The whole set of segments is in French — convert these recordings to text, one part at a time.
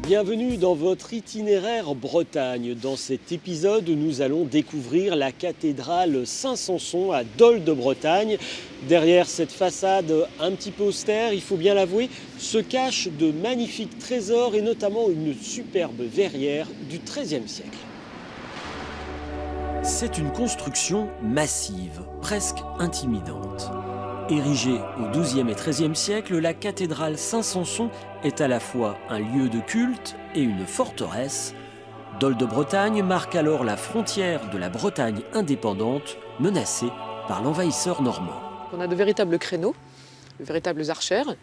Bienvenue dans votre itinéraire Bretagne. Dans cet épisode, nous allons découvrir la cathédrale Saint-Samson à Dol de Bretagne. Derrière cette façade un petit peu austère, il faut bien l'avouer, se cachent de magnifiques trésors et notamment une superbe verrière du XIIIe siècle. C'est une construction massive, presque intimidante. Érigée au XIIe et XIIIe siècle, la cathédrale Saint-Samson est à la fois un lieu de culte et une forteresse. Dol de Bretagne marque alors la frontière de la Bretagne indépendante, menacée par l'envahisseur normand. On a de véritables créneaux, de véritables archères,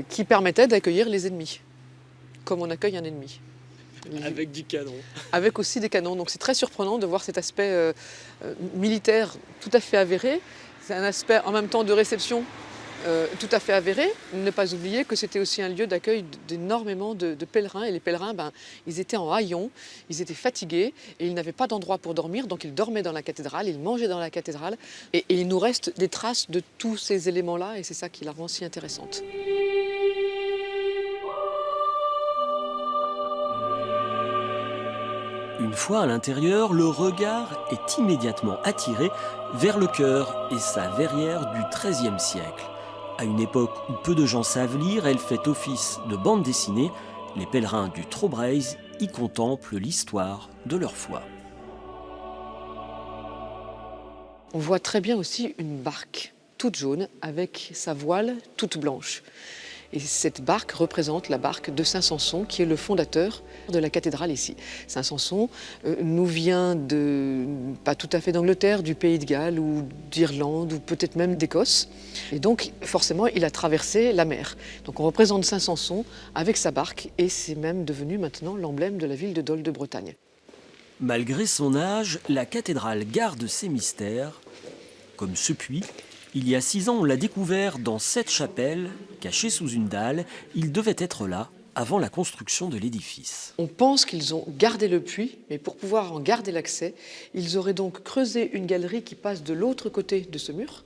qui permettaient d'accueillir les ennemis, comme on accueille un ennemi. Avec du canon. Avec aussi des canons. Donc c'est très surprenant de voir cet aspect militaire tout à fait avéré. C'est un aspect en même temps de réception tout à fait avéré. Ne pas oublier que c'était aussi un lieu d'accueil d'énormément de pèlerins. Et les pèlerins, ils étaient en haillons, ils étaient fatigués et ils n'avaient pas d'endroit pour dormir. Donc ils dormaient dans la cathédrale, ils mangeaient dans la cathédrale. Et il nous reste des traces de tous ces éléments-là et c'est ça qui la rend si intéressante. Une fois à l'intérieur, le regard est immédiatement attiré vers le chœur et sa verrière du XIIIe siècle. À une époque où peu de gens savent lire, elle fait office de bande dessinée. Les pèlerins du Trobriez y contemplent l'histoire de leur foi. On voit très bien aussi une barque toute jaune avec sa voile toute blanche. Et cette barque représente la barque de Saint-Samson, qui est le fondateur de la cathédrale ici. Saint-Samson nous vient pas tout à fait d'Angleterre, du Pays de Galles ou d'Irlande ou peut-être même d'Écosse. Et donc forcément, il a traversé la mer. Donc on représente Saint-Samson avec sa barque et c'est même devenu maintenant l'emblème de la ville de Dol de Bretagne. Malgré son âge, la cathédrale garde ses mystères, comme ce puits. Il y a 6 ans, on l'a découvert dans cette chapelle, cachée sous une dalle. Il devait être là avant la construction de l'édifice. On pense qu'ils ont gardé le puits, mais pour pouvoir en garder l'accès, ils auraient donc creusé une galerie qui passe de l'autre côté de ce mur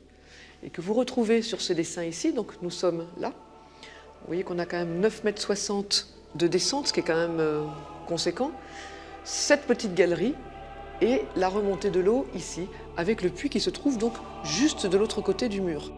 et que vous retrouvez sur ce dessin ici. Donc nous sommes là. Vous voyez qu'on a quand même 9,60 m de descente, ce qui est quand même conséquent. Cette petite galerie et la remontée de l'eau ici, avec le puits qui se trouve donc juste de l'autre côté du mur.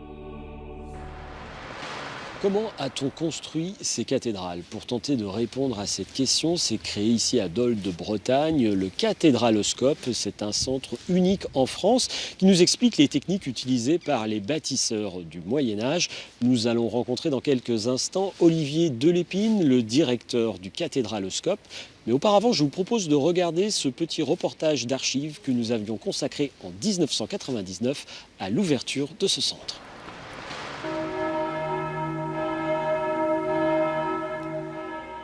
Comment a-t-on construit ces cathédrales? Pour tenter de répondre à cette question, c'est créé ici à Dol de Bretagne le cathédraloscope. C'est un centre unique en France qui nous explique les techniques utilisées par les bâtisseurs du Moyen-Âge. Nous allons rencontrer dans quelques instants Olivier Delépine, le directeur du cathédraloscope. Mais auparavant, je vous propose de regarder ce petit reportage d'archives que nous avions consacré en 1999 à l'ouverture de ce centre.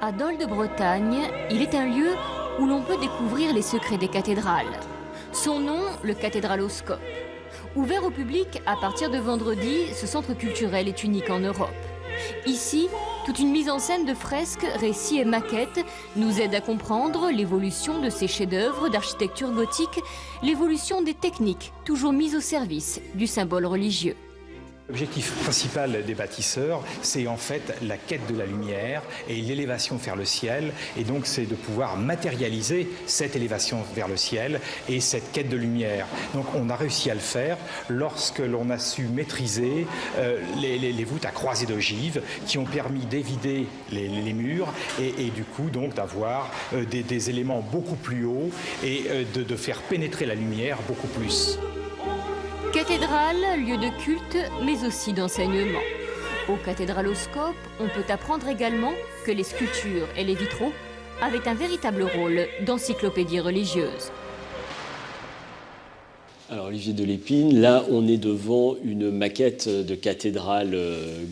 À Dol de Bretagne, il est un lieu où l'on peut découvrir les secrets des cathédrales. Son nom, le cathédraloscope. Ouvert au public à partir de vendredi, ce centre culturel est unique en Europe. Ici, toute une mise en scène de fresques, récits et maquettes nous aide à comprendre l'évolution de ces chefs-d'œuvre d'architecture gothique, l'évolution des techniques, toujours mises au service du symbole religieux. L'objectif principal des bâtisseurs, c'est en fait la quête de la lumière et l'élévation vers le ciel. Et donc, c'est de pouvoir matérialiser cette élévation vers le ciel et cette quête de lumière. Donc, on a réussi à le faire lorsque l'on a su maîtriser les voûtes à croisée d'ogives qui ont permis d'évider les murs et du coup, donc, d'avoir des éléments beaucoup plus hauts et de faire pénétrer la lumière beaucoup plus. Cathédrale, lieu de culte, mais aussi d'enseignement. Au cathédraloscope, on peut apprendre également que les sculptures et les vitraux avaient un véritable rôle d'encyclopédie religieuse. Alors Olivier Delépine, là on est devant une maquette de cathédrale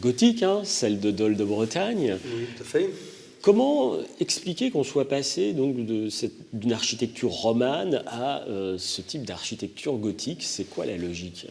gothique, celle de Dol de Bretagne. Oui, tout à fait. Comment expliquer qu'on soit passé donc d'une architecture romane à ce type d'architecture gothique? C'est quoi la logique?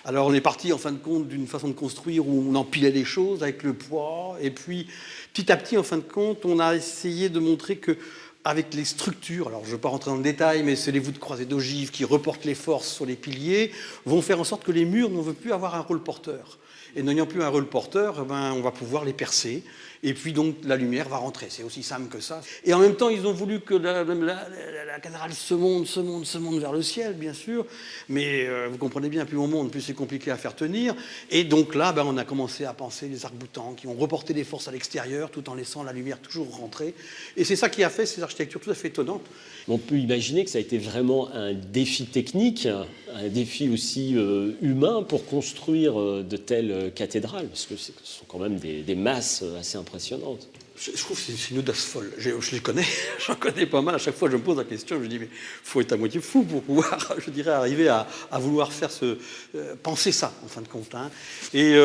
Alors on est parti en fin de compte d'une façon de construire où on empilait les choses avec le poids et puis petit à petit en fin de compte on a essayé de montrer que avec les structures, alors je ne veux pas rentrer dans le détail, mais c'est les voûtes croisées d'ogives qui reportent les forces sur les piliers, vont faire en sorte que les murs ne veulent plus avoir un rôle porteur. Et n'ayant plus un rôle porteur, on va pouvoir les percer. Et puis donc la lumière va rentrer, c'est aussi simple que ça. Et en même temps, ils ont voulu que la cathédrale se monte vers le ciel, bien sûr. Mais vous comprenez bien, plus on monte, plus c'est compliqué à faire tenir. Et donc là, on a commencé à penser les arcs-boutants qui ont reporté les forces à l'extérieur tout en laissant la lumière toujours rentrer. Et c'est ça qui a fait ces architectures tout à fait étonnantes. On peut imaginer que ça a été vraiment un défi technique, un défi aussi humain pour construire de telles cathédrales, parce que ce sont quand même des masses assez impressionnantes. Je trouve que c'est une audace folle. Je les connais, j'en connais pas mal. À chaque fois, je me pose la question, je me dis, mais il faut être à moitié fou pour pouvoir, je dirais, arriver à vouloir faire penser ça, en fin de compte. Hein. Et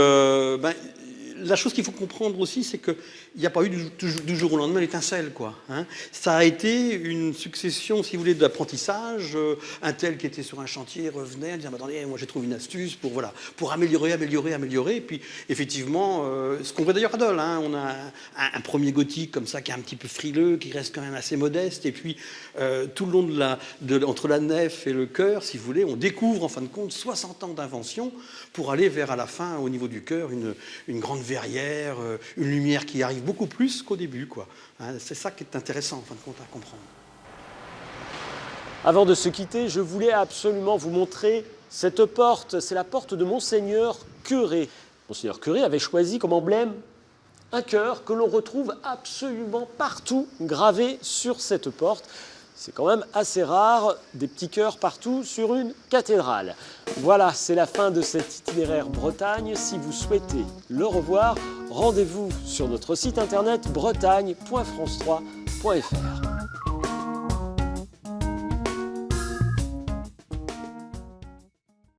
la chose qu'il faut comprendre aussi, c'est qu'il n'y a pas eu du jour au lendemain l'étincelle, quoi. Hein. Ça a été une succession, si vous voulez, d'apprentissage. Un tel qui était sur un chantier revenait en disant, attendez, moi j'ai trouvé une astuce pour améliorer. Et puis, effectivement, ce qu'on voit d'ailleurs à Dole, hein, on a un premier gothique comme ça qui est un petit peu frileux, qui reste quand même assez modeste. Et puis, tout le long entre la nef et le chœur, si vous voulez, on découvre en fin de compte 60 ans d'invention pour aller vers, à la fin, au niveau du chœur, une grande verrière, une lumière qui arrive beaucoup plus qu'au début, quoi. Hein, c'est ça qui est intéressant, en fin de compte, à comprendre. Avant de se quitter, je voulais absolument vous montrer cette porte. C'est la porte de Monseigneur Curé. Monseigneur Curé avait choisi comme emblème un cœur que l'on retrouve absolument partout gravé sur cette porte. C'est quand même assez rare, des petits cœurs partout sur une cathédrale. Voilà, c'est la fin de cet itinéraire Bretagne. Si vous souhaitez le revoir, rendez-vous sur notre site internet bretagne.france3.fr.